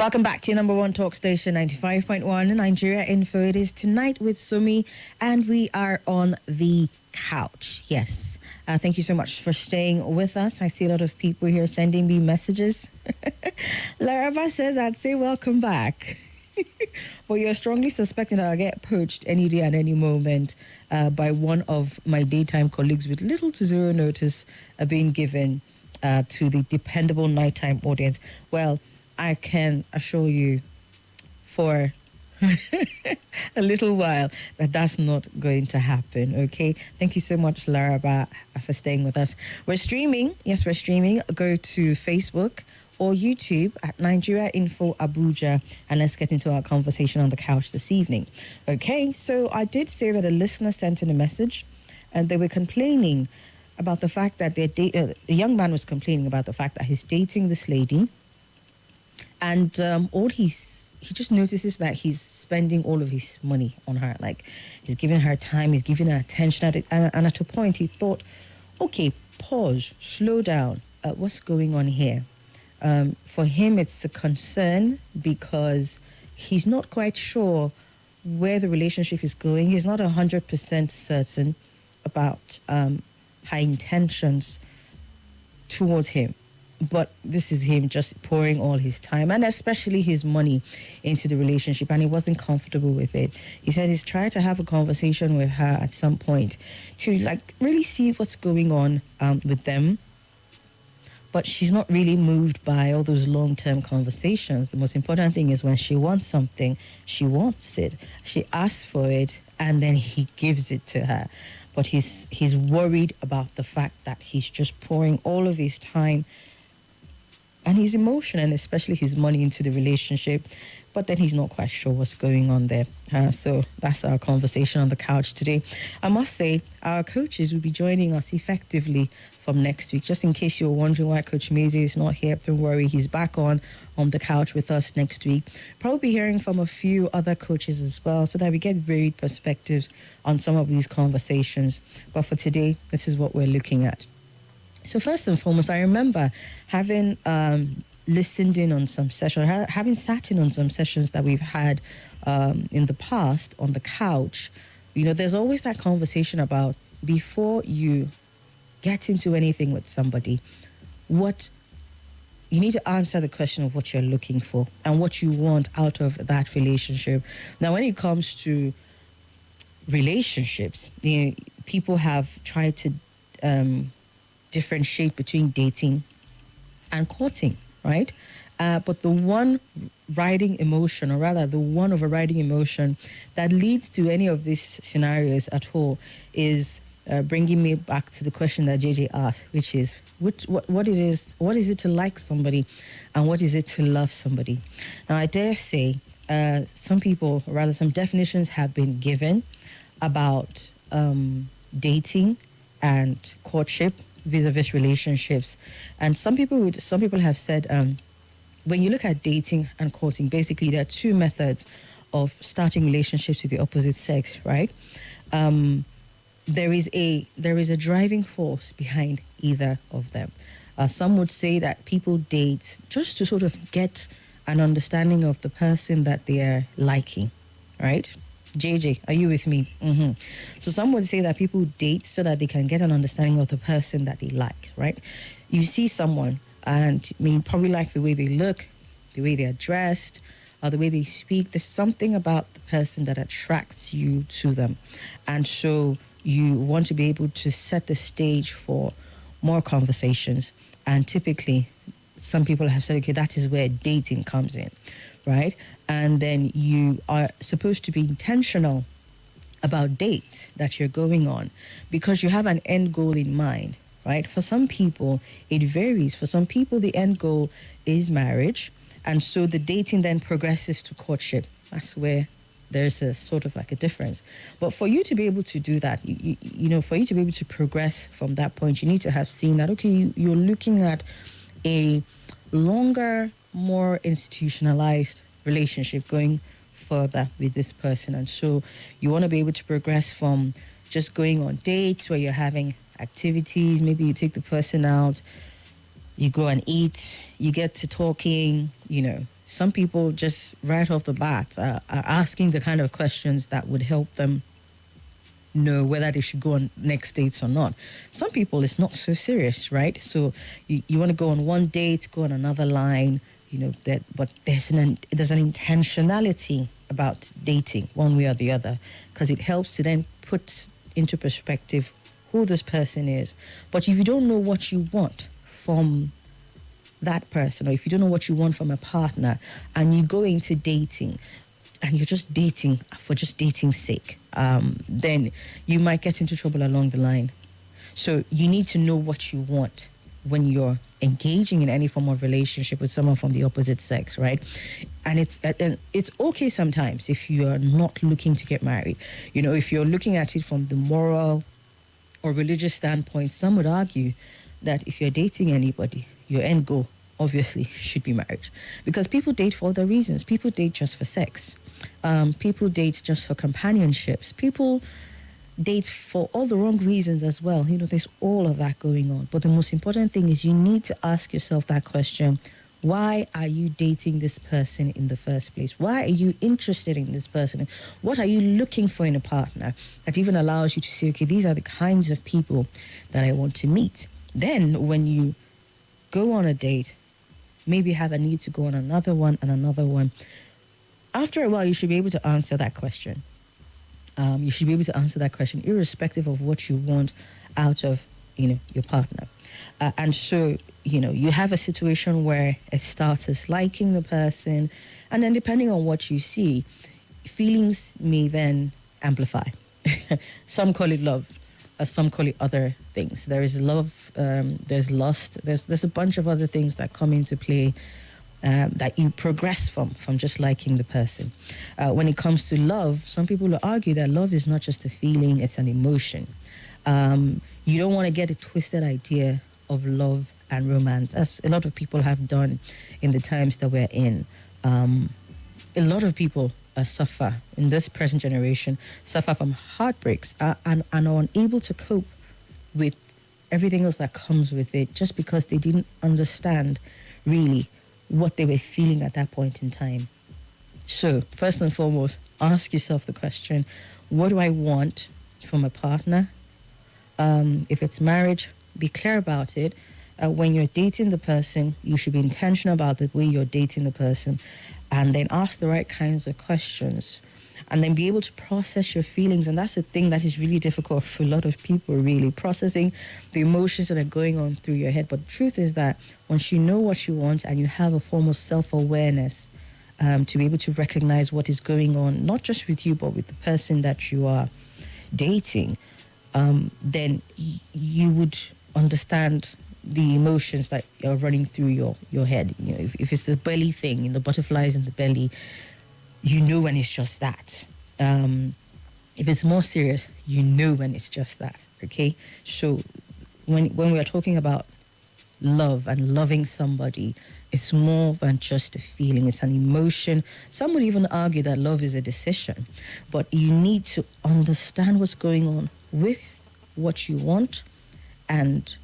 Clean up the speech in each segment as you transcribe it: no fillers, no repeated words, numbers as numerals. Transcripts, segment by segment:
Welcome back to your number one talk station, 95.1 Nigeria Info. It is Tonight with Somi, and we are on the couch. Yes. Thank you so much for staying with us. I see a lot of people here sending me messages. Larava says, I'd say welcome back. But you're strongly suspecting that I'll get poached any day and any moment by one of my daytime colleagues with little to zero notice being given to the dependable nighttime audience. Well, I can assure you for a little while that that's not going to happen, okay? Thank you so much, Laraba, for staying with us. We're streaming. Yes, we're streaming. Go to Facebook or YouTube at Nigeria Info Abuja, and let's get into our conversation on the couch this evening. Okay, so I did say that a listener sent in a message, and they were complaining about the fact that a young man was complaining about the fact that he's dating this lady, and he just notices that he's spending all of his money on her. Like, he's giving her time, he's giving her attention, and at a point he thought, okay, pause, slow down. What's going on here? For him, it's a concern because he's not quite sure where the relationship is going. He's not 100% certain about her intentions towards him. But this is him just pouring all his time and especially his money into the relationship, and he wasn't comfortable with it. He said he's tried to have a conversation with her at some point to really see what's going on with them. But she's not really moved by all those long-term conversations. The most important thing is when she wants something, she wants it. She asks for it, and then he gives it to her. But he's worried about the fact that he's just pouring all of his time and his emotion and especially his money into the relationship, but then he's not quite sure what's going on there. So that's our conversation on the couch today. I must say, our coaches will be joining us effectively from next week. Just in case you're wondering why Coach Meze is not here, don't worry, he's back on the couch with us next week. Probably hearing from a few other coaches as well, so that we get varied perspectives on some of these conversations. But for today, this is what we're looking at. So first and foremost, I remember having listened in on some sessions, having sat in on some sessions that we've had in the past on the couch. You know, there's always that conversation about before you get into anything with somebody, what you need to answer the question of what you're looking for and what you want out of that relationship. Now, when it comes to relationships, people have tried to differentiate between dating and courting, right? But the one overriding emotion that leads to any of these scenarios at all is bringing me back to the question that JJ asked, which is what is it to like somebody, and what is it to love somebody? Now, I dare say some definitions have been given about dating and courtship vis-a-vis relationships, and some people have said when you look at dating and courting, basically there are two methods of starting relationships with the opposite sex, right? There is a driving force behind either of them. Some would say that people date just to sort of get an understanding of the person that they are liking, right? JJ, are you with me? Mm-hmm. So some would say that people date so that they can get an understanding of the person that they like, right? You see someone and you probably like the way they look, the way they're dressed, or the way they speak. There's something about the person that attracts you to them. And so you want to be able to set the stage for more conversations. And typically, some people have said, okay, that is where dating comes in, right? And then you are supposed to be intentional about dates that you're going on because you have an end goal in mind, right? For some people, it varies. For some people, the end goal is marriage. And so the dating then progresses to courtship. That's where there's a sort of like a difference. But for you to be able to do that, you know, for you to be able to progress from that point, you need to have seen that, okay, you're looking at a longer, more institutionalized relationship going further with this person. And so you want to be able to progress from just going on dates where you're having activities, maybe you take the person out, you go and eat, you get to talking, you know, Some people just right off the bat are asking the kind of questions that would help them know whether they should go on next dates or not. Some people, it's not so serious, right? So you want to go on one date, go on another line, that, but there's an intentionality about dating one way or the other, because it helps to then put into perspective who this person is. But if you don't know what you want from that person, or if you don't know what you want from a partner, and you go into dating and you're just dating for just dating's sake, then you might get into trouble along the line. So you need to know what you want when you're engaging in any form of relationship with someone from the opposite sex, right? And it's okay sometimes if you are not looking to get married. If you're looking at it from the moral or religious standpoint, some would argue that if you're dating anybody, your end goal obviously should be marriage, because people date for other reasons. People date just for sex. People date just for companionships. People date for all the wrong reasons as well. There's all of that going on. But the most important thing is you need to ask yourself that question: why are you dating this person in the first place? Why are you interested in this person? What are you looking for in a partner that even allows you to say, okay, these are the kinds of people that I want to meet? Then when you go on a date, maybe have a need to go on another one and another one, after a while, you should be able to answer that question. You should be able to answer that question irrespective of what you want out of, your partner. And so, you have a situation where it starts as liking the person, and then depending on what you see, feelings may then amplify. Some call it love, some call it other things. There is love, there's lust, there's a bunch of other things that come into play that you progress from just liking the person. When it comes to love, some people will argue that love is not just a feeling, it's an emotion. You don't want to get a twisted idea of love and romance, as a lot of people have done in the times that we're in. A lot of people suffer in this present generation, suffer from heartbreaks and are unable to cope with everything else that comes with it, just because they didn't understand really what they were feeling at that point in time. So first and foremost, ask yourself the question: what do I want from a partner? If it's marriage, be clear about it. When you're dating the person, you should be intentional about the way you're dating the person, and then ask the right kinds of questions, and then be able to process your feelings. And that's the thing that is really difficult for a lot of people, really, processing the emotions that are going on through your head. But the truth is that once you know what you want and you have a form of self-awareness, to be able to recognize what is going on, not just with you, but with the person that you are dating, then you would understand the emotions that are running through your head. If it's the belly thing, the butterflies in the belly, you know when it's just that. If it's more serious, you know when it's just that, okay? So when we are talking about love and loving somebody, it's more than just a feeling, it's an emotion. Some would even argue that love is a decision, but you need to understand what's going on with what you want, and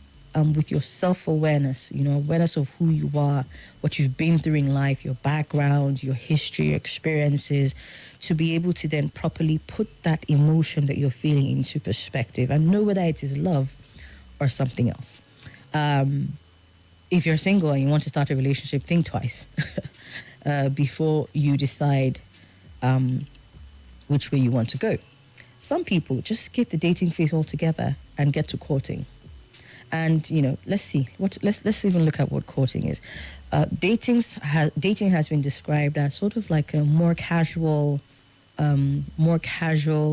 with your self-awareness, awareness of who you are, what you've been through in life, your background, your history, your experiences, to be able to then properly put that emotion that you're feeling into perspective and know whether it is love or something else. If you're single and you want to start a relationship, think twice before you decide which way you want to go. Some people just skip the dating phase altogether and get to courting. And let's even look at what courting is. Dating has been described as sort of like a more casual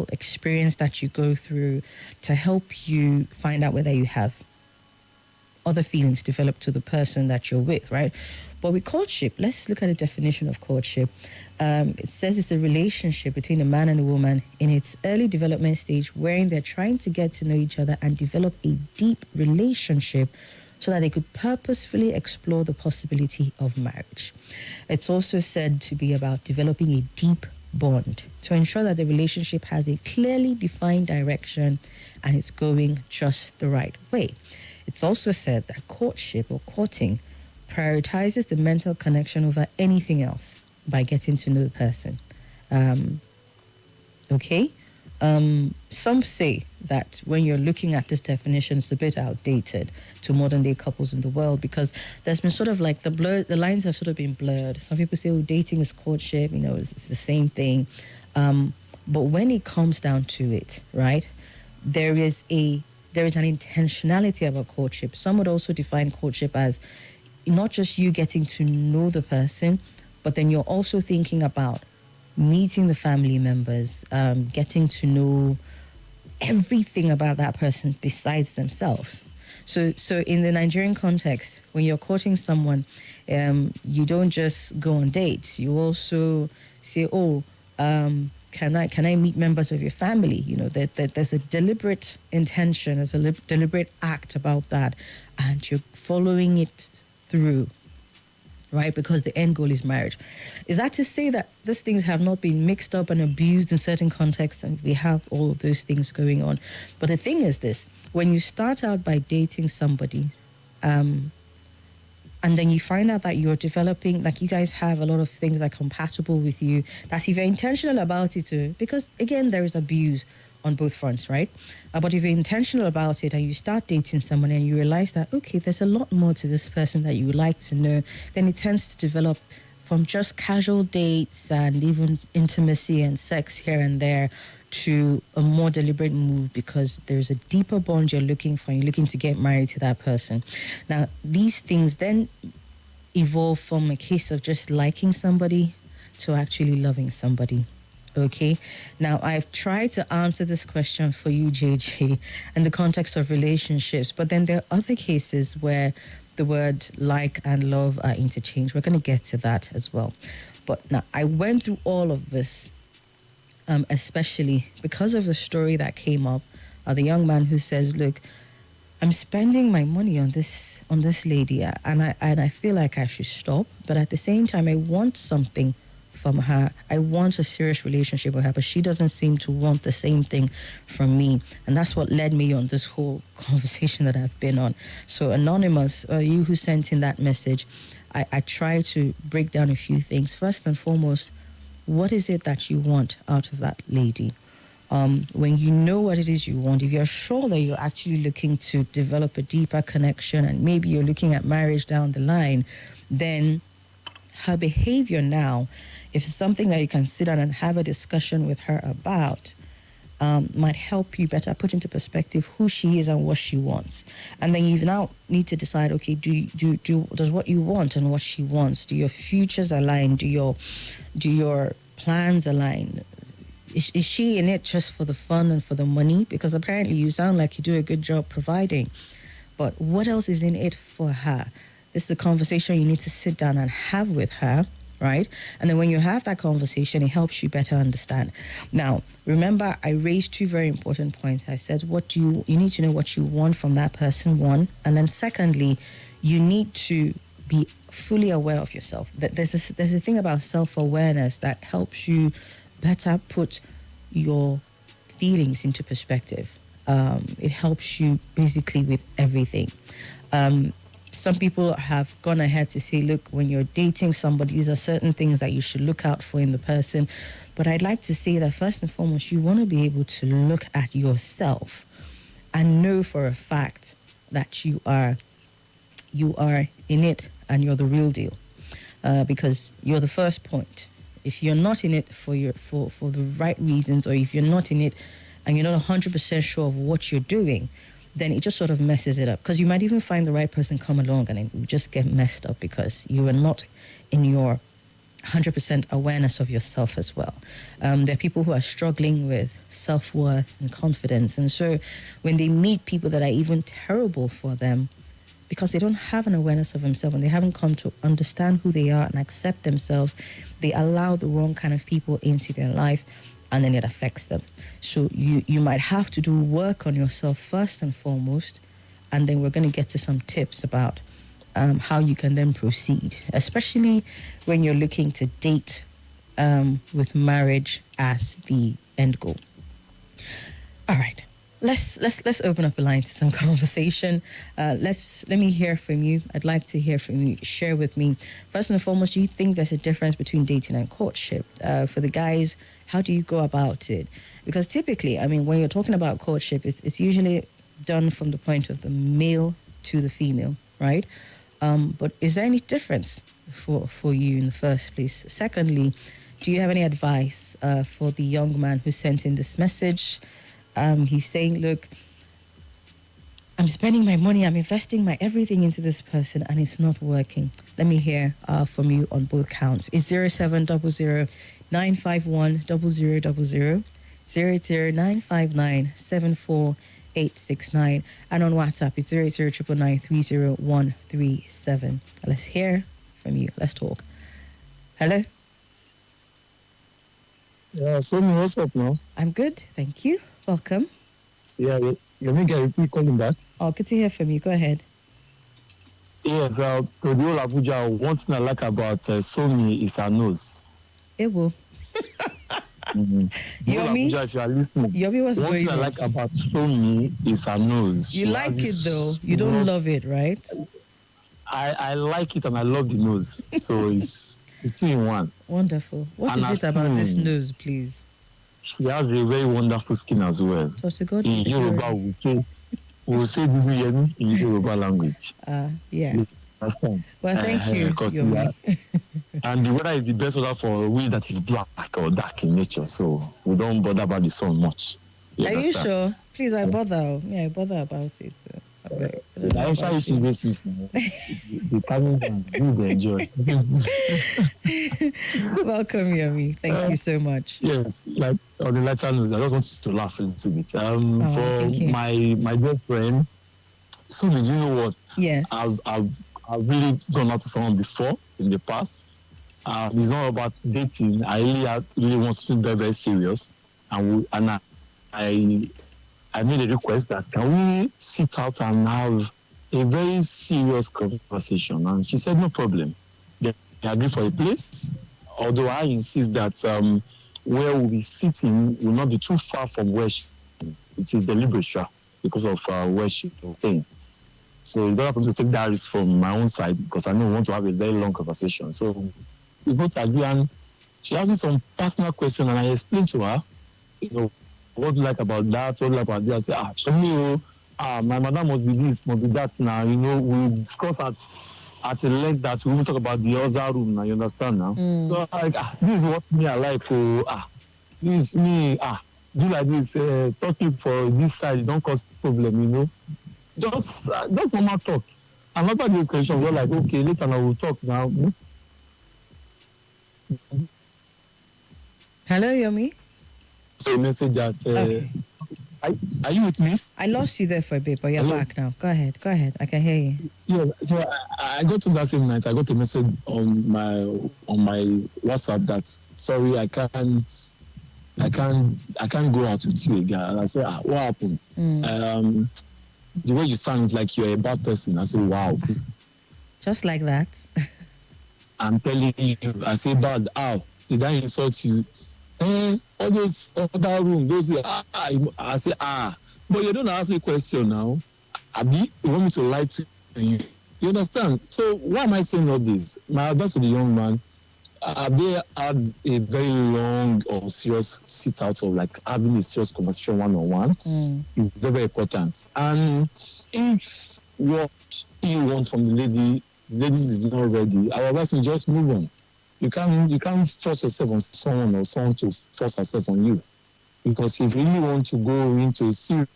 experience that you go through to help you find out whether you have other feelings develop to the person that you're with, right? But with courtship, let's look at the definition of courtship. It says it's a relationship between a man and a woman in its early development stage, wherein they're trying to get to know each other and develop a deep relationship so that they could purposefully explore the possibility of marriage. It's also said to be about developing a deep bond to ensure that the relationship has a clearly defined direction and it's going just the right way. It's also said that courtship or courting prioritizes the mental connection over anything else by getting to know the person. Um, okay? Some say that when you're looking at this definition, it's a bit outdated to modern day couples in the world because there's been sort of like the lines have sort of been blurred. Some people say, oh, dating is courtship, it's the same thing. But when it comes down to it, right, there is an intentionality about courtship. Some would also define courtship as not just you getting to know the person, but then you're also thinking about meeting the family members, getting to know everything about that person besides themselves. So in the Nigerian context, when you're courting someone, you don't just go on dates. You also say, "Oh, can I meet members of your family?" That there's a deliberate intention, there's a deliberate act about that, and you're following it through. Right, because the end goal is marriage. Is that to say that these things have not been mixed up and abused in certain contexts, and we have all of those things going on? But the thing is this: when you start out by dating somebody, and then you find out that you're developing, like you guys have a lot of things that are compatible with you. That's if you're intentional about it too, because again, there is abuse on both fronts, right? But if you're intentional about it and you start dating someone and you realize that, okay, there's a lot more to this person that you would like to know, then it tends to develop from just casual dates and even intimacy and sex here and there to a more deliberate move because there's a deeper bond you're looking for. You're looking to get married to that person. Now, these things then evolve from a case of just liking somebody to actually loving somebody. Okay, now I've tried to answer this question for you, JJ, in the context of relationships, but then there are other cases where the word like and love are interchanged. We're going to get to that as well. But now I went through all of this, especially because of the story that came up, the young man who says, look, I'm spending my money on this lady, and I feel like I should stop, but at the same time, I want something from her. I want a serious relationship with her, but she doesn't seem to want the same thing from me. And that's what led me on this whole conversation that I've been on. So Anonymous, you who sent in that message, I try to break down a few things. First and foremost, what is it that you want out of that lady? When you know what it is you want, if you're sure that you're actually looking to develop a deeper connection and maybe you're looking at marriage down the line, then her behavior now, if it's something that you can sit down and have a discussion with her about, might help you better put into perspective who she is and what she wants. And then you now need to decide, okay, does what you want and what she wants, do your futures align? Do your plans align? Is she in it just for the fun and for the money? Because apparently you sound like you do a good job providing. But what else is in it for her? This is a conversation you need to sit down and have with her, right? And then when you have that conversation, it helps you better understand. Now, remember, I raised two very important points. I said, you need to know what you want from that person, one. And then secondly, you need to be fully aware of yourself. There's a thing about self-awareness that helps you better put your feelings into perspective. It helps you basically with everything. Some people have gone ahead to say, look, when you're dating somebody, these are certain things that you should look out for in the person. But I'd like to say that first and foremost, you want to be able to look at yourself and know for a fact that you are in it and you're the real deal. Because you're the first point. If you're not in it for the right reasons, or if you're not in it and you're not 100% sure of what you're doing, then it just sort of messes it up. Because you might even find the right person come along and it will just get messed up because you are not in your 100% awareness of yourself as well. There are people who are struggling with self-worth and confidence. And so when they meet people that are even terrible for them, because they don't have an awareness of themselves and they haven't come to understand who they are and accept themselves, they allow the wrong kind of people into their life, and then it affects them. So you might have to do work on yourself first and foremost, and then we're going to get to some tips about how you can then proceed, especially when you're looking to date with marriage as the end goal. All right. let's open up a line to some conversation. Let me hear from you. I'd like to hear from you. Share with me. First and foremost, do you think there's a difference between dating and courtship? For the guys, how do you go about it? Because typically, I mean, when you're talking about courtship, it's usually done from the point of the male to the female, right? But is there any difference for you in the first place? Secondly, do you have any advice for the young man who sent in this message? He's saying, look, I'm spending my money, I'm investing my everything into this person and it's not working. Let me hear from you on both counts. It's 0700 951 0000, 00959 74869, and on WhatsApp it's 00999 Let's hear from you. Let's talk. Hello? Yeah, Somi, what's up now? I'm good, thank you. Welcome. Yeah, you may get a calling back. Oh, good to hear from you. Go ahead. Yes, to the whole Abuja, one thing I like about Somi is her nose. It will. Mm-hmm. Yomi? Abuja, if you are listening, Yomi, what's one going thing I on? like about Somi is her nose. You like it though. You don't love it, right? I like it and I love the nose. So it's 2 in 1. Wonderful. What is it about this nose, please? She has a very wonderful skin as well. So to God in Yoruba, we say Dudu Yemi in Yoruba language. Yeah. Understand? Well, thank you. And the weather is the best weather for we that is black or dark in nature, so we don't bother about the sun much. Are you sure? Please, I bother. Yeah, I bother about it. I answer issue basis. The timing and you enjoy. Welcome, Yomi. Thank you so much. Yes, like on the latter note, I just wanted to laugh a little bit. For my dear friend, so did you know what? Yes. I've really gone out to someone before in the past. It's not about dating. I really want something very, very serious, and I made a request that can we sit out and have a very serious conversation, and she said no problem. They agreed for a place, although I insist that where we'll be sitting will not be too far from where it is the Liberature because of where she was staying. So it's better for me to take that risk from my own side because I know we want to have a very long conversation. So we both agree, and she asked me some personal questions, and I explained to her, what do you like about that? What do you like about this? I said, for me, my mother must be this, must be that now. We discuss at a length that we will talk about the other room now, you understand now? So like, this is what me I like. This me, do like this, talking for this side, don't cause problem, Just normal talk. And after this question, we're like, okay, later I will talk now. Hello, Yomi. So message that okay. Are you with me? I lost you there for a bit, but you're back now. Go ahead. I can hear you. Yeah, so I got to that same night. I got a message on my WhatsApp that sorry, I can't go out with you again. And I said, what happened? The way you sound is like you're a bad person. I said, wow. Just like that. I'm telling you, I say bad. How did I insult you? All those other room, those I say but you don't ask me a question now. Abi, you want me to lie to you? You understand? So why am I saying all this? My advice to the young man: they had a very long or serious sit out of like having a serious conversation one-on-one is very, very important. And if what you want from the lady is not ready, our advice is just move on. You can't force yourself on someone or someone to force herself on you. Because if you really want to go into a serious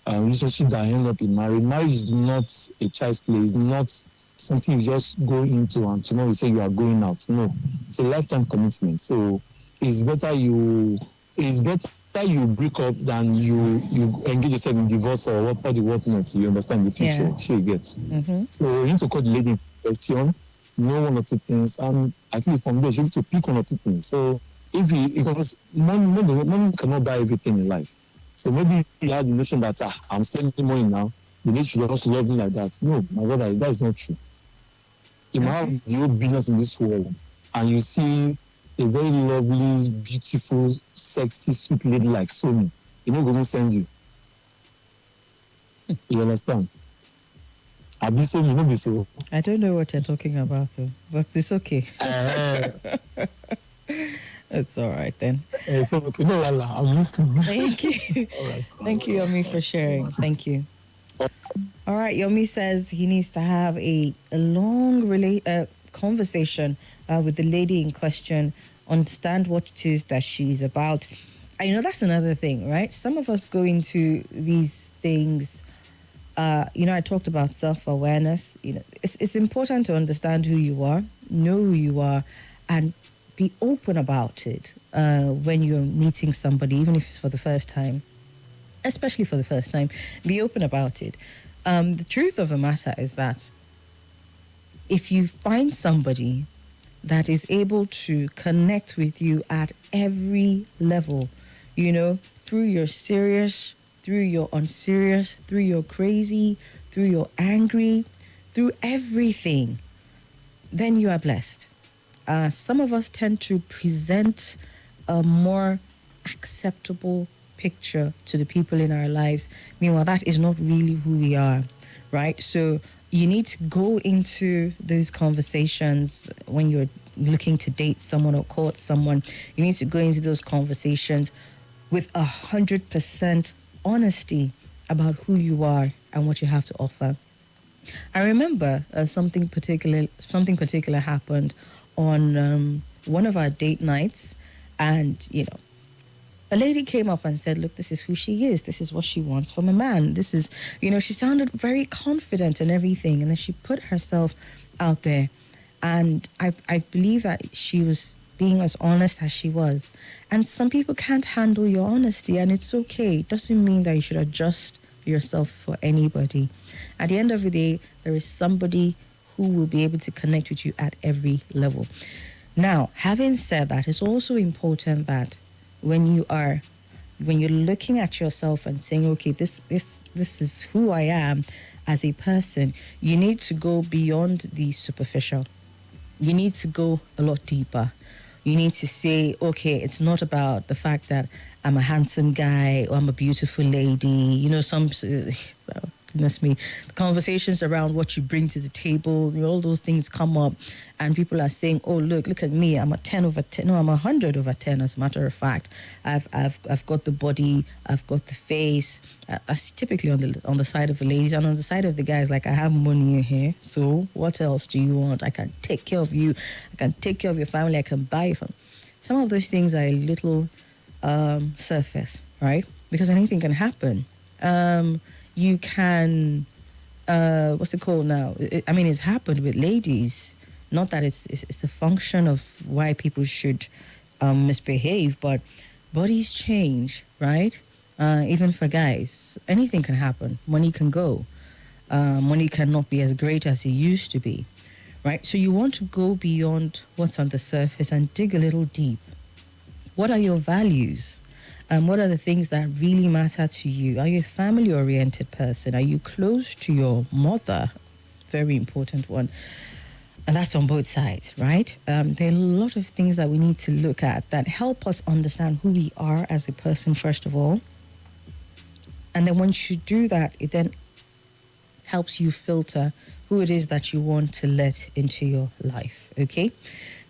relationship that end up in marriage is not a child's play. It's not something you just go into and tomorrow you say you are going out. No, it's a lifetime commitment. So it's better you break up than you engage yourself in divorce or whatnot. You understand in the future. Yeah. Sure you get. Mm-hmm. So you need to call the lady in question, know one or two things, and at least from there you need to pick one or two things. So because money cannot buy everything in life. So maybe he had the notion that I'm spending money now, the lady should just love me like that. No, my brother, that is not true. You might have the whole business in this world, and you see a very lovely, beautiful, sexy, sweet lady like Somi. You know, going to send you. You understand? I be saying, you know, be so. I don't know what you're talking about, but it's okay. It's all right then. It's okay. No, Lala, I'm listening. Thank you. All right. Thank you, Yomi, for sharing. Thank you. All right, Yomi says he needs to have a long conversation with the lady in question, understand what it is that she's about. And that's another thing, right? Some of us go into these things. I talked about self-awareness. It's important to understand who you are, know who you are, and be open about it when you're meeting somebody, even if it's for the first time, especially for the first time. Be open about it. The truth of the matter is that if you find somebody that is able to connect with you at every level, through your serious, through your unserious, through your crazy, through your angry, through everything, then you are blessed. Some of us tend to present a more acceptable picture to the people in our lives. Meanwhile, that is not really who we are, right? So you need to go into those conversations when you're looking to date someone or court someone. You need to go into those conversations with 100% honesty about who you are and what you have to offer. I remember something particular happened on one of our date nights, and a lady came up and said, look, this is who she is. This is what she wants from a man. This is, she sounded very confident and everything. And then she put herself out there. And I believe that she was being as honest as she was. And some people can't handle your honesty, and it's okay. It doesn't mean that you should adjust yourself for anybody. At the end of the day, there is somebody who will be able to connect with you at every level. Now, having said that, it's also important that when you're looking at yourself and saying, okay, this is who I am as a person, you need to go beyond the superficial. You need to go a lot deeper. You need to say, okay, it's not about the fact that I'm a handsome guy or I'm a beautiful lady. Goodness me, the conversations around what you bring to the table, all those things come up, and people are saying, oh, look at me, I'm a 10 over 10. No, I'm 100 over 10, as a matter of fact. I've got the body, I've got the face. That's typically on the side of the ladies, and on the side of the guys, like, I have money here, so what else do you want? I can take care of you, I can take care of your family, I can buy you from. Some of those things are a little surface, right? Because anything can happen. You can, what's it called now? It's happened with ladies. Not that it's a function of why people should misbehave, but bodies change, right? Even for guys, anything can happen. Money can go. Money cannot be as great as it used to be, right? So you want to go beyond what's on the surface and dig a little deep. What are your values? What are the things that really matter to you? Are you a family-oriented person? Are you close to your mother? Very important one. And that's on both sides, right? There are a lot of things that we need to look at that help us understand who we are as a person, first of all. And then once you do that, it then helps you filter who it is that you want to let into your life, okay?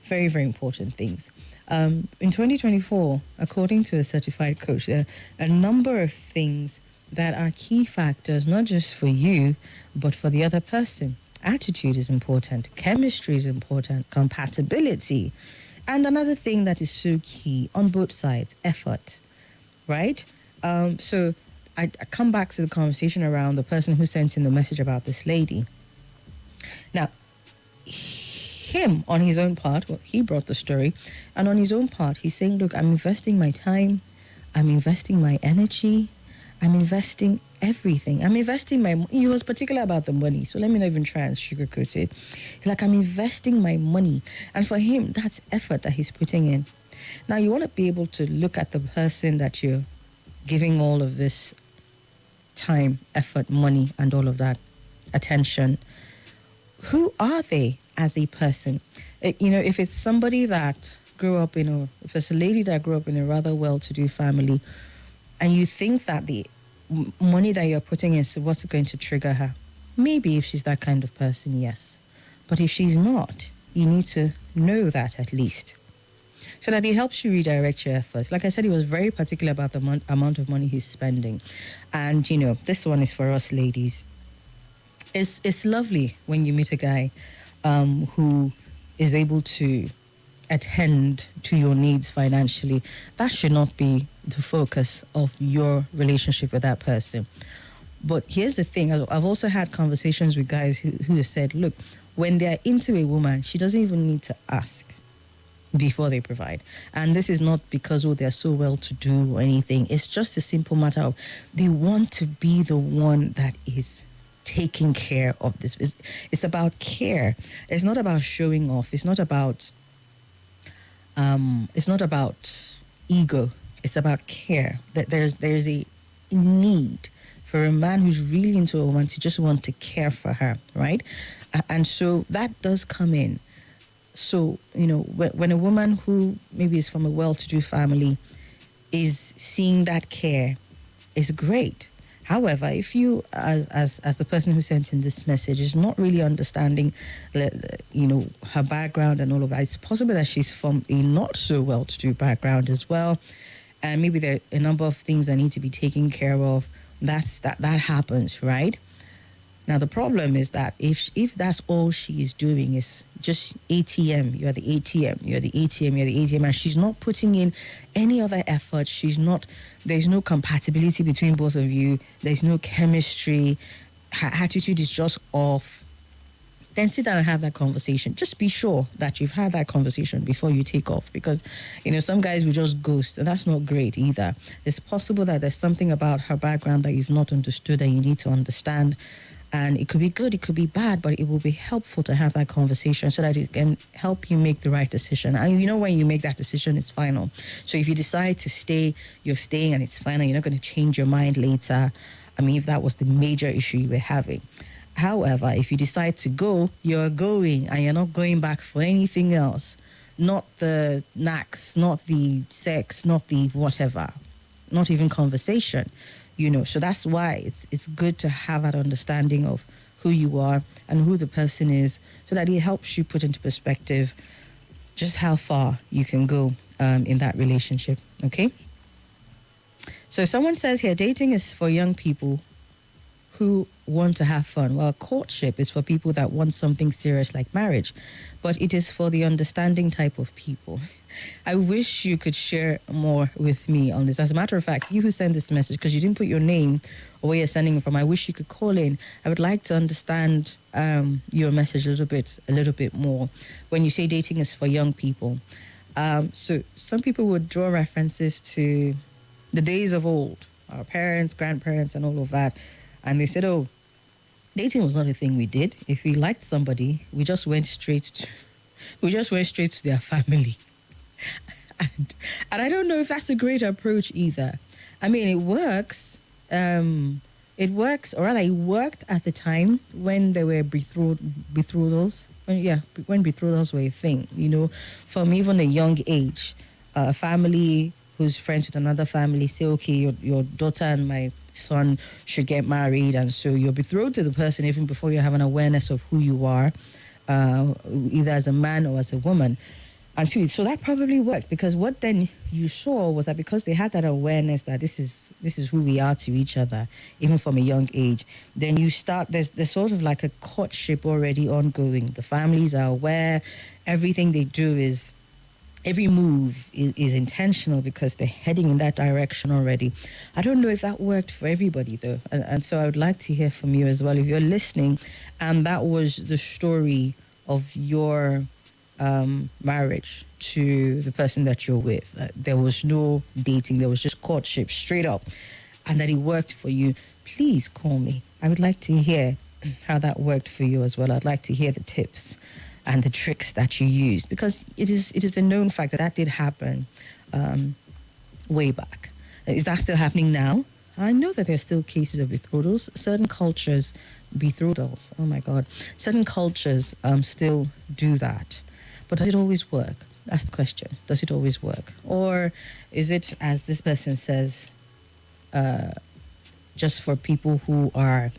Very, very important things. In 2024, according to a certified coach, there are a number of things that are key factors, not just for you, but for the other person. Attitude is important. Chemistry is important. Compatibility. And another thing that is so key on both sides, effort, right? So I come back to the conversation around the person who sent in the message about this lady. Now, him on his own part, well, he brought the story, and on his own part, he's saying, look, I'm investing my time, I'm investing my energy, I'm investing everything. I'm investing he was particular about the money, so let me not even try and sugarcoat it. Like, I'm investing my money. And for him, that's effort that he's putting in. Now, you want to be able to look at the person that you're giving all of this time, effort, money, and all of that attention. Who are they as a person? If it's somebody that grew up if it's a lady that grew up in a rather well-to-do family, and you think that the money that you're putting in is what's going to trigger her. Maybe if she's that kind of person, yes. But if she's not, you need to know that at least, so that it helps you redirect your efforts. Like I said, he was very particular about the amount of money he's spending. And, this one is for us ladies. It's lovely when you meet a guy who is able to attend to your needs financially. That should not be the focus of your relationship with that person. But here's the thing. I've also had conversations with guys who have said, look, when they're into a woman, she doesn't even need to ask before they provide. And this is not because, they're so well to do or anything. It's just a simple matter of they want to be the one that is taking care of this. It's about care. It's not about showing off. It's not about ego. It's about care. That there's a need for a man who's really into a woman to just want to care for her, right? And so that does come in. So, when a woman who maybe is from a well-to-do family is seeing that care, is great. However, if you, as the person who sent in this message, is not really understanding, her background and all of that, it's possible that she's from a not so well-to-do background as well, and maybe there are a number of things that need to be taken care of. That happens, right? Now, the problem is that if that's all she is doing is just ATM, you're the ATM, you're the ATM, you're the ATM, and she's not putting in any other effort, there's no compatibility between both of you, there's no chemistry, her attitude is just off, then sit down and have that conversation. Just be sure that you've had that conversation before you take off, because, some guys will just ghost, and that's not great either. It's possible that there's something about her background that you've not understood that you need to understand. And it could be good, it could be bad, but it will be helpful to have that conversation so that it can help you make the right decision. And when you make that decision, it's final. So if you decide to stay, you're staying and it's final. You're not going to change your mind later. If that was the major issue you were having. However, if you decide to go, you're going and you're not going back for anything else. Not the knacks, not the sex, not the whatever, not even conversation. So that's why it's good to have that understanding of who you are and who the person is, so that it helps you put into perspective just how far you can go in that relationship, okay? So someone says here, dating is for young people who want to have fun. Well, courtship is for people that want something serious like marriage, but it is for the understanding type of people. I wish you could share more with me on this. As a matter of fact, you who sent this message, because you didn't put your name or where you're sending it from, I wish you could call in. I would like to understand your message a little bit more. When you say dating is for young people, so some people would draw references to the days of old, our parents, grandparents, and all of that, and they said, "Oh, dating was not a thing we did. If we liked somebody, we just went straight to their family." And I don't know if that's a great approach either. It works. It works, or rather, it worked at the time when there were betrothals. When betrothals were a thing. From even a young age, a family who's friends with another family say, "Okay, your daughter and my son should get married," and so you're betrothed to the person even before you have an awareness of who you are, either as a man or as a woman. And so that probably worked, because what then you saw was that because they had that awareness that this is who we are to each other, even from a young age, then you start, there's sort of like a courtship already ongoing. The families are aware. Everything they do is, every move is intentional because they're heading in that direction already. I don't know if that worked for everybody, though. And so I would like to hear from you as well. If you're listening and that was the story of your marriage to the person that you're with, there was no dating, there was just courtship straight up, and that it worked for you, please call me. I would like to hear how that worked for you as well. I'd like to hear the tips and the tricks that you used, because it is a known fact that did happen way back. Is that still happening now? I know that there are still cases of betrothals. Certain cultures, betrothals, oh my God, certain cultures still do that. But does it always work? That's the question. Does it always work? Or is it, as this person says, just for people who are.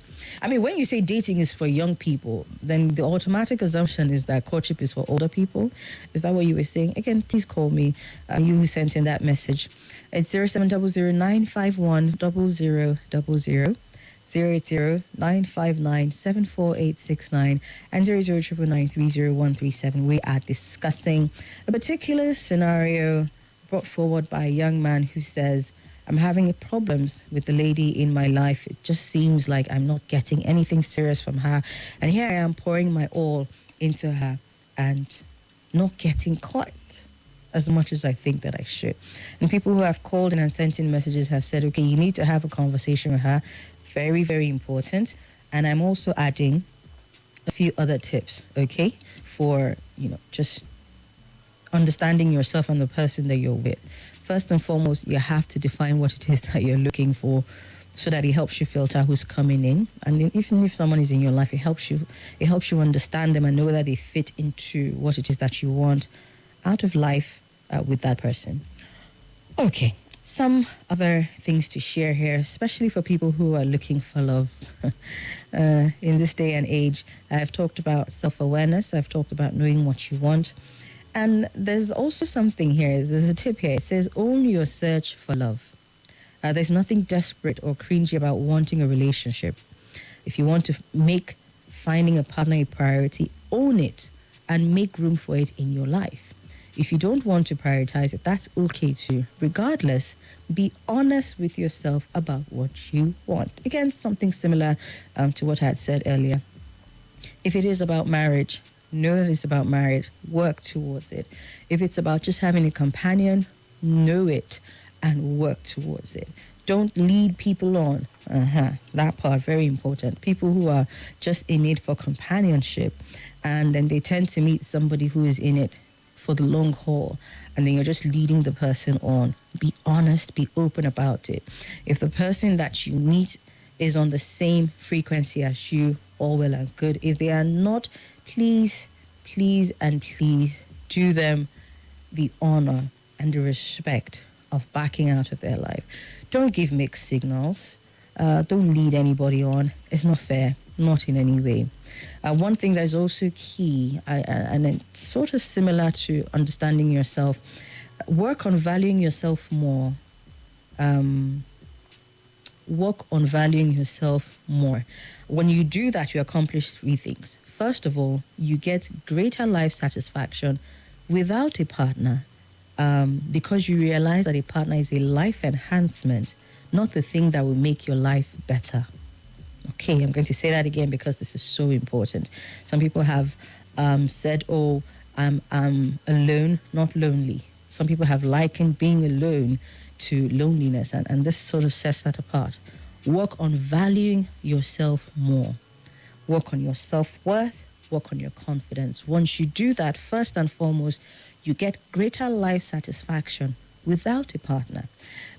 I mean, when you say dating is for young people, then the automatic assumption is that courtship is for older people. Is that what you were saying? Again, please call me. You who sent in that message. It's 07009510000. 080-959-74869 and 00999300137. We are discussing a particular scenario brought forward by a young man who says, I'm having problems with the lady in my life. It just seems like I'm not getting anything serious from her. And here I am pouring my all into her and not getting quite as much as I think that I should. And people who have called in and sent in messages have said, okay, you need to have a conversation with her. Very, very important. And I'm also adding a few other tips, okay, for, just understanding yourself and the person that you're with. First and foremost, you have to define what it is that you're looking for so that it helps you filter who's coming in. And even if someone is in your life, it helps you understand them and know that they fit into what it is that you want out of life with that person. Okay. Some other things to share here, especially for people who are looking for love in this day and age. I've talked about self-awareness. I've talked about knowing what you want. And there's also something here. There's a tip here. It says, own your search for love. There's nothing desperate or cringy about wanting a relationship. If you want to make finding a partner a priority, own it and make room for it in your life. If you don't want to prioritize it, that's okay too. Regardless, be honest with yourself about what you want. Again, something similar to what I had said earlier. If it is about marriage, know that it's about marriage. Work towards it. If it's about just having a companion, know it and work towards it. Don't lead people on. That part, very important. People who are just in it for companionship, and then they tend to meet somebody who is in it for the long haul, and then you're just leading the person on. Be honest, be open about it. If the person that you meet is on the same frequency as you, all well and good. If they are not, please do them the honor and the respect of backing out of their life. Don't give mixed signals. Don't lead anybody on. It's not fair, not in any way. One thing that is also key, and it's sort of similar to understanding yourself, work on valuing yourself more. Work on valuing yourself more. When you do that, you accomplish three things. First of all, you get greater life satisfaction without a partner, because you realize that a partner is a life enhancement, not the thing that will make your life better. Okay, I'm going to say that again because this is so important. Some people have said, oh, I'm alone, not lonely. Some people have likened being alone to loneliness, and this sort of sets that apart. Work on valuing yourself more. Work on your self-worth, work on your confidence. Once you do that, first and foremost, you get greater life satisfaction without a partner.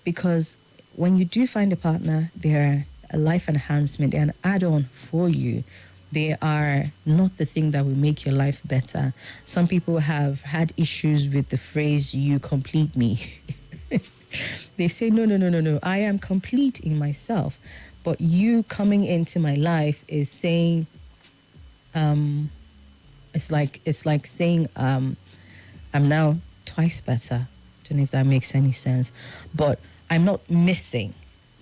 Because when you do find a partner, they're a life enhancement, they're an add-on for you. They are not the thing that will make your life better. Some people have had issues with the phrase, you complete me. They say, no. I am complete in myself. But you coming into my life is saying, it's like saying, I'm now twice better. Don't know if that makes any sense. But I'm not missing.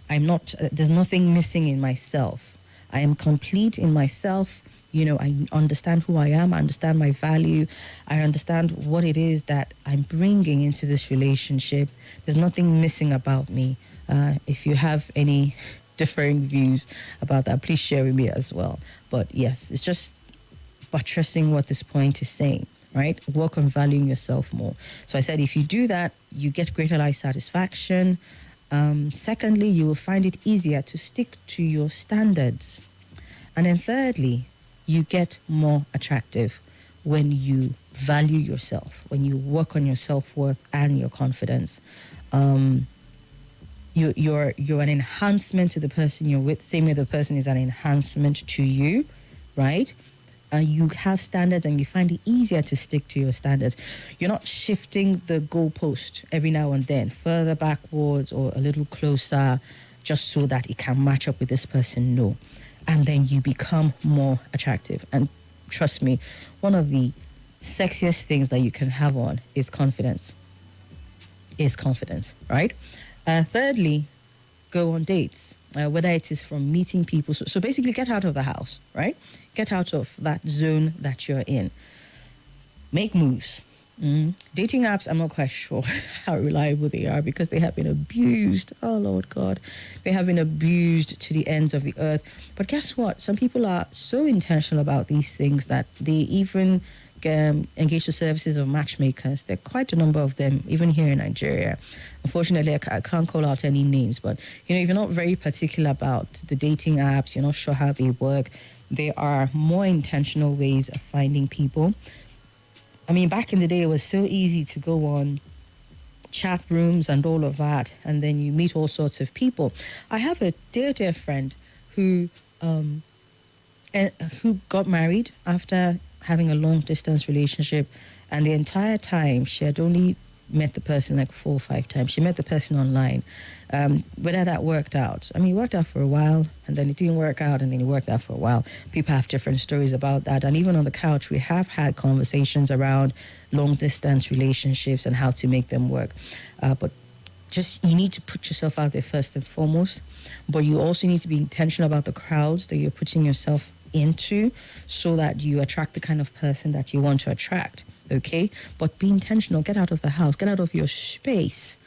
There's nothing missing in myself. I am complete in myself. I understand who I am. I understand my value. I understand what it is that I'm bringing into this relationship. There's nothing missing about me. If you have any differing views about that, please share with me as well. But yes, it's just buttressing what this point is saying, right? Work on valuing yourself more. So I said, if you do that, you get greater life satisfaction. Secondly, you will find it easier to stick to your standards. And then thirdly, you get more attractive when you value yourself, when you work on your self-worth and your confidence. You're an enhancement to the person you're with, same way the person is an enhancement to you, right? You have standards and you find it easier to stick to your standards. You're not shifting the goalpost every now and then, further backwards or a little closer. just so that it can match up with this person. No. And then you become more attractive. And trust me, one of the sexiest things that you can have on is confidence. Right? Thirdly, go on dates, whether it is from meeting people. So basically, get out of the house, right? Get out of that zone that you're in. Make moves. Dating apps, I'm not quite sure how reliable they are because they have been abused. Oh, Lord God. They have been abused to the ends of the earth. But guess what? Some people are so intentional about these things that they even engage the services of matchmakers. There are quite a number of them, even here in Nigeria. Unfortunately, I can't call out any names, but if you're not very particular about the dating apps, you're not sure how they work, there are more intentional ways of finding people. I mean, back in the day, it was so easy to go on chat rooms and all of that, and then you meet all sorts of people. I have a dear friend who got married after having a long distance relationship, and the entire time she had only met the person like 4 or 5 times. She met the person online. Whether that worked out, I mean, it worked out for a while, and then it didn't work out, and then it worked out for a while. People have different stories about that, and even on the couch, we have had conversations around long distance relationships and how to make them work. But just, you need to put yourself out there first and foremost, but you also need to be intentional about the crowds that you're putting yourself into so that you attract the kind of person that you want to attract. Okay, but be intentional. Get out of the house. Get out of your space,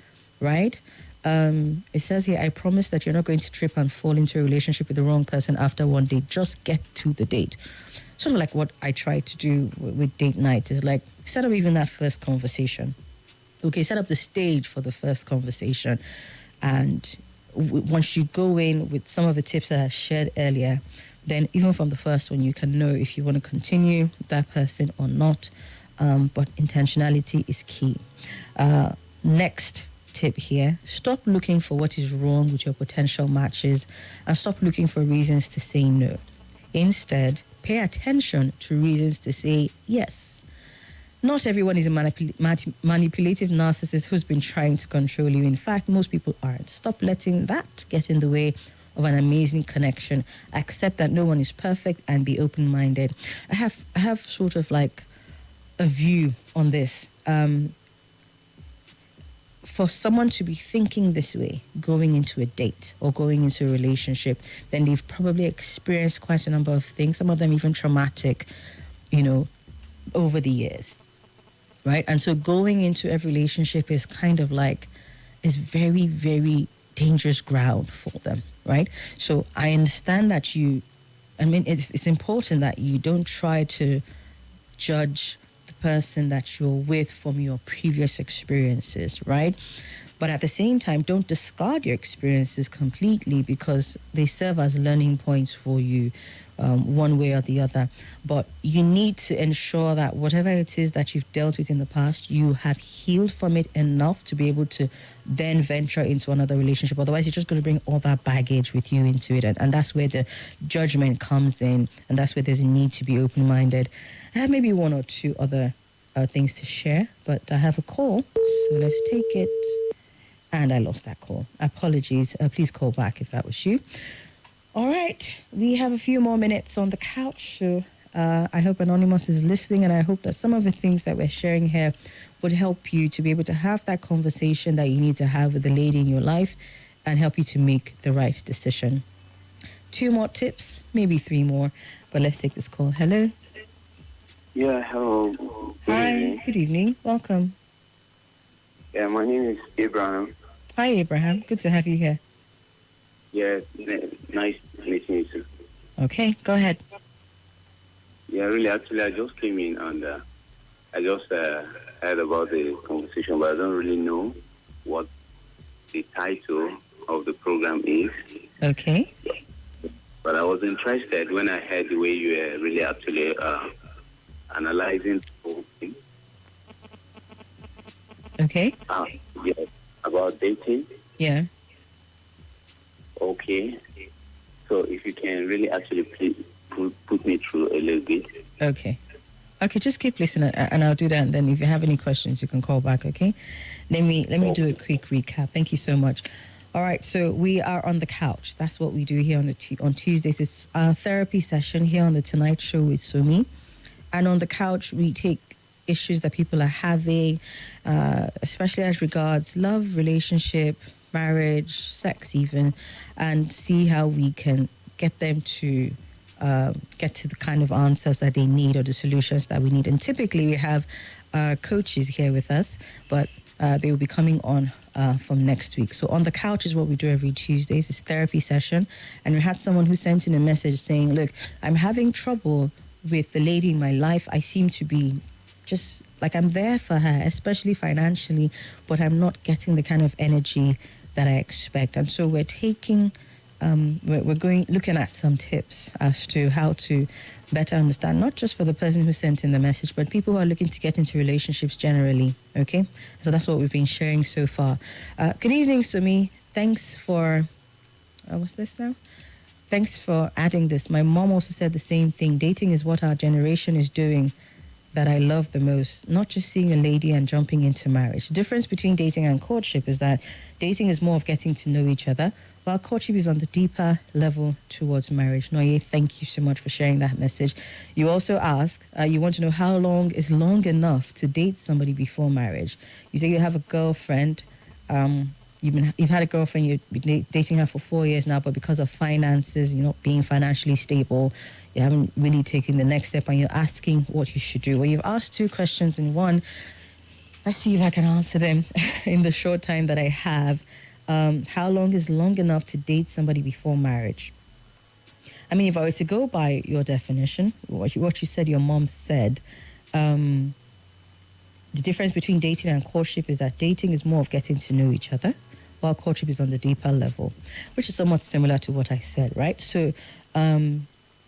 right? It says here, I promise that you're not going to trip and fall into a relationship with the wrong person after one date. Just get to the date. Sort of like what I try to do with date night is like set up even that first conversation. Okay, set up the stage for the first conversation. And once you go in with some of the tips that I shared earlier, then even from the first one, you can know if you want to continue with that person or not. But intentionality is key. Next tip here, stop looking for what is wrong with your potential matches and stop looking for reasons to say no. Instead, pay attention to reasons to say yes. Not everyone is a manipulative narcissist who's been trying to control you. In fact, most people aren't. Stop letting that get in the way of an amazing connection. Accept that no one is perfect and be open-minded. I have sort of like a view on this. For someone to be thinking this way, going into a date or going into a relationship, then they've probably experienced quite a number of things, some of them even traumatic, over the years, right? And so going into every relationship is kind of like, is very, very dangerous ground for them, right? So I understand that it's important that you don't try to judge person that you're with from your previous experiences, right? But at the same time, don't discard your experiences completely because they serve as learning points for you, one way or the other. But you need to ensure that whatever it is that you've dealt with in the past, you have healed from it enough to be able to then venture into another relationship. Otherwise, you're just going to bring all that baggage with you into it. And that's where the judgment comes in. And that's where there's a need to be open-minded. I have maybe one or two other things to share, but I have a call. So let's take it. And I lost that call. Apologies. Please call back if that was you. All right. We have a few more minutes on the couch. So I hope Anonymous is listening, and I hope that some of the things that we're sharing here would help you to be able to have that conversation that you need to have with the lady in your life and help you to make the right decision. 2 more tips, maybe 3 more, but let's take this call. Hello. Yeah, hello. Hi, good evening. Welcome. Yeah, my name is Abraham. Hi, Abraham. Good to have you here. Yeah, nice meeting you too. Okay, go ahead. Yeah, really, actually, I just came in and I just heard about the conversation, but I don't really know what the title of the program is. Okay. But I was interested when I heard the way you were really actually analyzing the whole thing. Okay. Yeah, about dating. Yeah. Okay. So if you can really actually please put me through a little bit. Okay. Okay, just keep listening and I'll do that. And then if you have any questions, you can call back, okay? Let me do a quick recap. Thank you so much. All right, so we are on the couch. That's what we do here on Tuesdays. It's our therapy session here on the Tonight Show with Somi. And on the couch, we take issues that people are having, especially as regards love, relationship, marriage, sex even, and see how we can get them to get to the kind of answers that they need or the solutions that we need. And typically we have coaches here with us, but they will be coming on from next week. So on the couch is what we do every Tuesdays. It's therapy session. And we had someone who sent in a message saying, look, I'm having trouble with the lady in my life. I seem to be just like I'm there for her, especially financially, but I'm not getting the kind of energy that I expect. And so we're taking, looking at some tips as to how to better understand, not just for the person who sent in the message, but people who are looking to get into relationships generally, okay? So that's what we've been sharing so far. Good evening, Somi. Thanks for, what's this now? Thanks for adding this. My mom also said the same thing. Dating is what our generation is doing that I love the most, not just seeing a lady and jumping into marriage. The difference between dating and courtship is that dating is more of getting to know each other, while courtship is on the deeper level towards marriage. Noye, thank you so much for sharing that message. You also ask, you want to know how long is long enough to date somebody before marriage. You say you have a girlfriend, you've had a girlfriend, you've been dating her for 4 years now, but because of finances, you're not being financially stable, you haven't really taken the next step, and you're asking what you should do. Well, you've asked two questions in one. Let's see if I can answer them in the short time that I have. How long is long enough to date somebody before marriage? I mean, if I were to go by your definition, what you said your mom said, the difference between dating and courtship is that dating is more of getting to know each other, while courtship is on the deeper level, which is somewhat similar to what I said, right? So,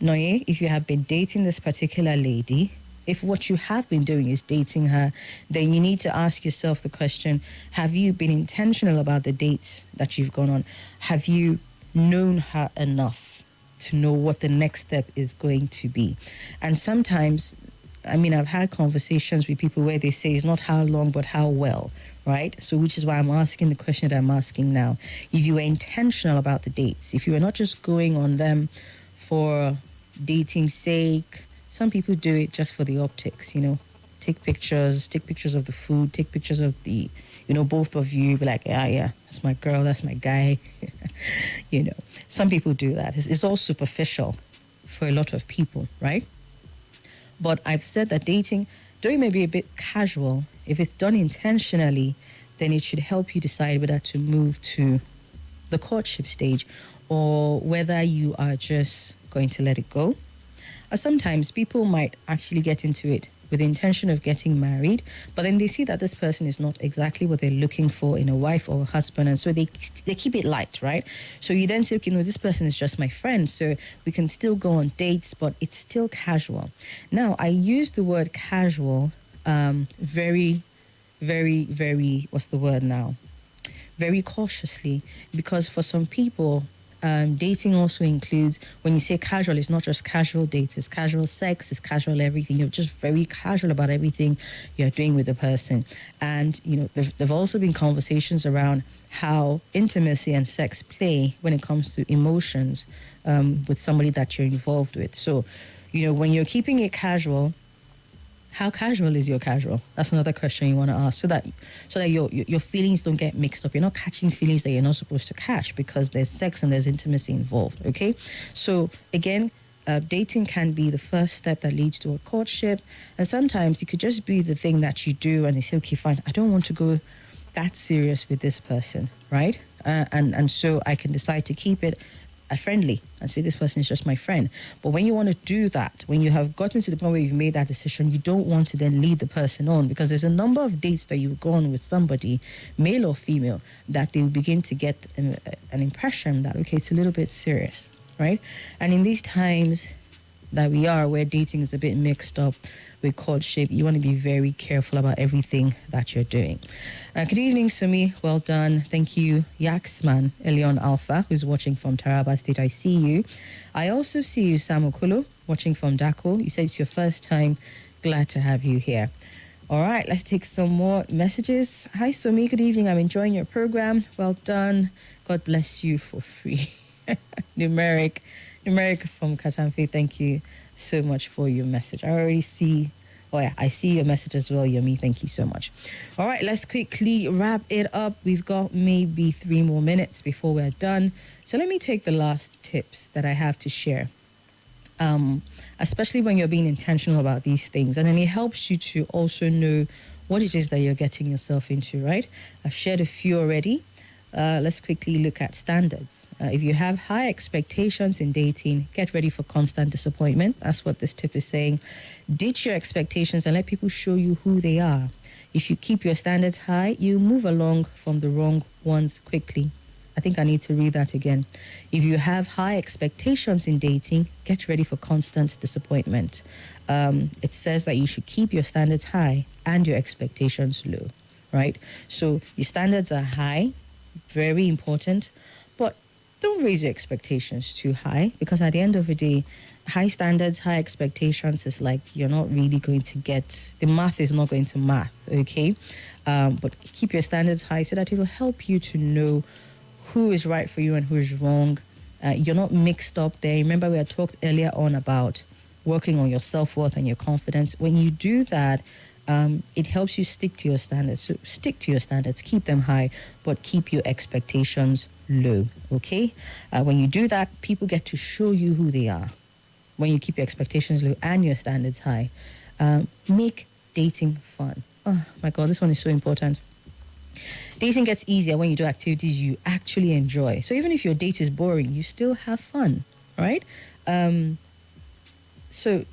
Noye, if you have been dating this particular lady, if what you have been doing is dating her, then you need to ask yourself the question, have you been intentional about the dates that you've gone on? Have you known her enough to know what the next step is going to be? And sometimes, I mean, I've had conversations with people where they say it's not how long, but how well, right? So which is why I'm asking the question that I'm asking now. If you were intentional about the dates, if you were not just going on them for dating's sake, some people do it just for the optics, take pictures of the food, take pictures of the, both of you, be like, yeah, that's my girl, that's my guy. Some people do that. It's all superficial for a lot of people, right? But I've said that dating, though it may be a bit casual, if it's done intentionally, then it should help you decide whether to move to the courtship stage or whether you are just going to let it go. Sometimes people might actually get into it with the intention of getting married, but then they see that this person is not exactly what they're looking for in a wife or a husband, and so they keep it light, right? So you then say, okay, no, this person is just my friend, so we can still go on dates, but it's still casual. Now, I use the word casual very, very, very, what's the word now? Very cautiously, because for some people, dating also includes, when you say casual, it's not just casual dates, it's casual sex, it's casual everything. You're just very casual about everything you're doing with the person. And, there've also been conversations around how intimacy and sex play when it comes to emotions with somebody that you're involved with. So, when you're keeping it casual, how casual is your casual? That's another question you want to ask, so that your feelings don't get mixed up. You're not catching feelings that you're not supposed to catch because there's sex and there's intimacy involved, okay? So again, dating can be the first step that leads to a courtship, and sometimes it could just be the thing that you do and you say, okay, fine, I don't want to go that serious with this person, right? And so I can decide to keep it friendly and say this person is just my friend. But when you want to do that, when you have gotten to the point where you've made that decision, you don't want to then lead the person on, because there's a number of dates that you go on with somebody, male or female, that they will begin to get an impression that, okay, it's a little bit serious, right? And in these times that we are, where dating is a bit mixed up with courtship, you want to be very careful about everything that you're doing. Good evening, Somi. Well done. Thank you, Yaxman Elion Alpha, who's watching from Taraba State. I see you. I also see you, Sam Okolo, watching from Dako. You said it's your first time. Glad to have you here. All right, let's take some more messages. Hi, Somi. Good evening. I'm enjoying your program. Well done. God bless you for free. Numeric, Numeric from Katamfe. Thank you so much for your message. I already see. Oh yeah, I see your message as well, Yumi. Thank you so much. All right, let's quickly wrap it up. We've got maybe 3 more minutes before we're done. So let me take the last tips that I have to share. Especially when you're being intentional about these things. And then it helps you to also know what it is that you're getting yourself into, right? I've shared a few already. Let's quickly look at standards. If you have high expectations in dating, get ready for constant disappointment. That's what this tip is saying. Ditch your expectations and let people show you who they are. If you keep your standards high, you move along from the wrong ones quickly. I think I need to read that again. If you have high expectations in dating, get ready for constant disappointment. It says that you should keep your standards high and your expectations low, right? So your standards are high, very important, but don't raise your expectations too high because at the end of the day, high standards, high expectations is like you're not really going to get, the math is not going to math, okay? But keep your standards high so that it will help you to know who is right for you and who is wrong. You're not mixed up there. Remember, we had talked earlier on about working on your self-worth and your confidence. When you do that, it helps you stick to your standards. So stick to your standards, keep them high, but keep your expectations low, okay? When you do that, people get to show you who they are. When you keep your expectations low and your standards high, make dating fun. Oh my God, this one is so important. Dating gets easier when you do activities you actually enjoy. So even if your date is boring, you still have fun, right? So,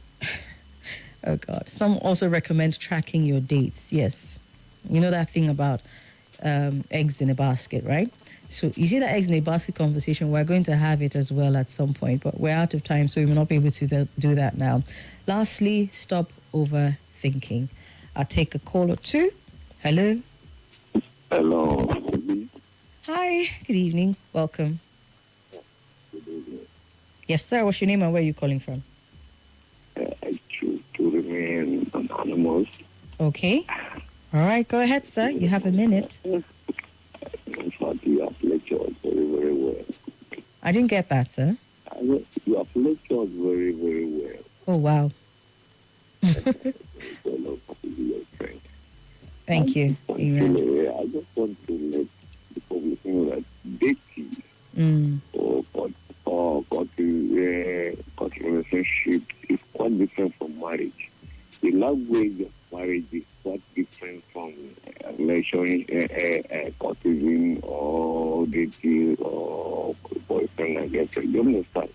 oh God, some also recommend tracking your dates. Yes. You know that thing about eggs in a basket, right? So you see that eggs in a basket conversation, we're going to have it as well at some point, but we're out of time, so we will not be able to do that now. Lastly, stop overthinking. I'll take a call or two. Hello. Hello. Hi, good evening. Welcome. Yes, sir. What's your name and where are you calling from? I choose to remain anonymous. Okay. All right, go ahead, sir. You have a minute. In fact, you have lectured very, very well. I didn't get that, sir. You have lectured very, very well. Oh, wow. Fellow your friend. Thank you. Amen. I just want to let the public know that dating or got relationship is quite different from marriage. The language of marriage is quite different from courting or dating or boyfriend and girlfriend. You understand?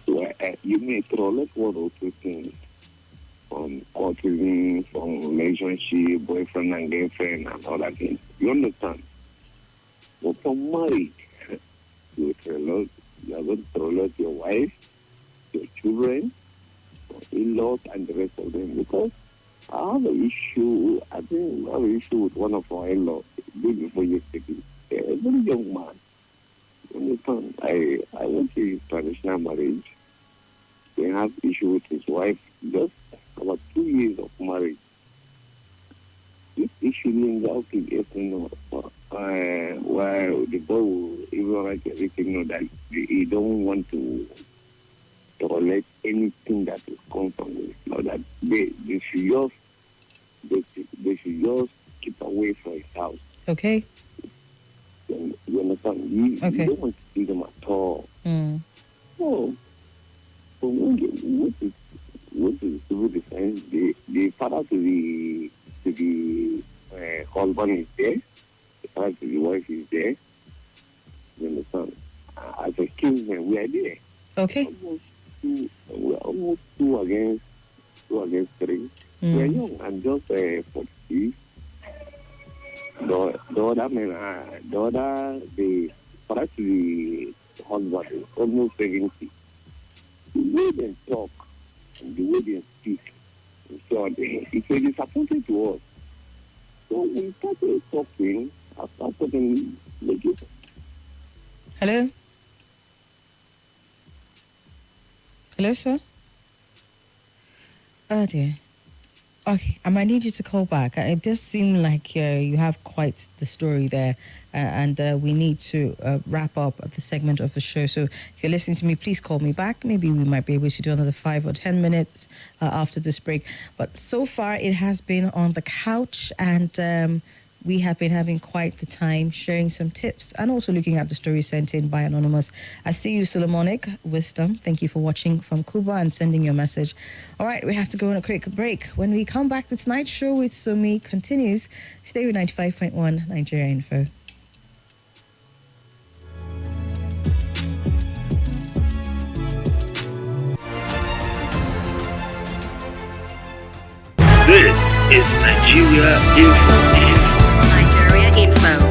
So, you may tolerate one or two things from courting, from relationship, boyfriend and girlfriend and all that things. You understand? But from marriage, you are going to tolerate your wife, your children, your in-laws, and the rest of them. Because I have an issue, I think I have an issue with one of our in-laws day before yesterday. A very young man. You understand? I went to his traditional marriage. He had issue with his wife. Just about 2 years of marriage. This issue means out to getting where the boy will even write everything that he don't want to tolerate anything that is come from this. Now that they should just keep away from his house. Okay. You understand? You don't want to see them at all. So what is civil defense? The father to the husband is there. The father to the wife is there. You understand? As a kinsman, we are there. Okay. We're almost two against three. We're young. I'm just 46. The father to the husband is almost 70. The way they talk and the way they speak, so it's a disappointing to us. So we started talking, I started talking legit. Hello? Hello, sir? Oh, dear. Okay, I might need you to call back. It does seem like you have quite the story there, and we need to wrap up the segment of the show. So if you're listening to me, please call me back. Maybe we might be able to do another 5 or 10 minutes after this break. But so far, it has been on the couch, and we have been having quite the time sharing some tips and also looking at the story sent in by Anonymous. I see you, Solomonic Wisdom. Thank you for watching from Cuba and sending your message. All right, we have to go on a quick break. When we come back, the Tonight Show with Somi continues. Stay with 95.1 Nigeria Info. This is Nigeria Info. Nigeria Info.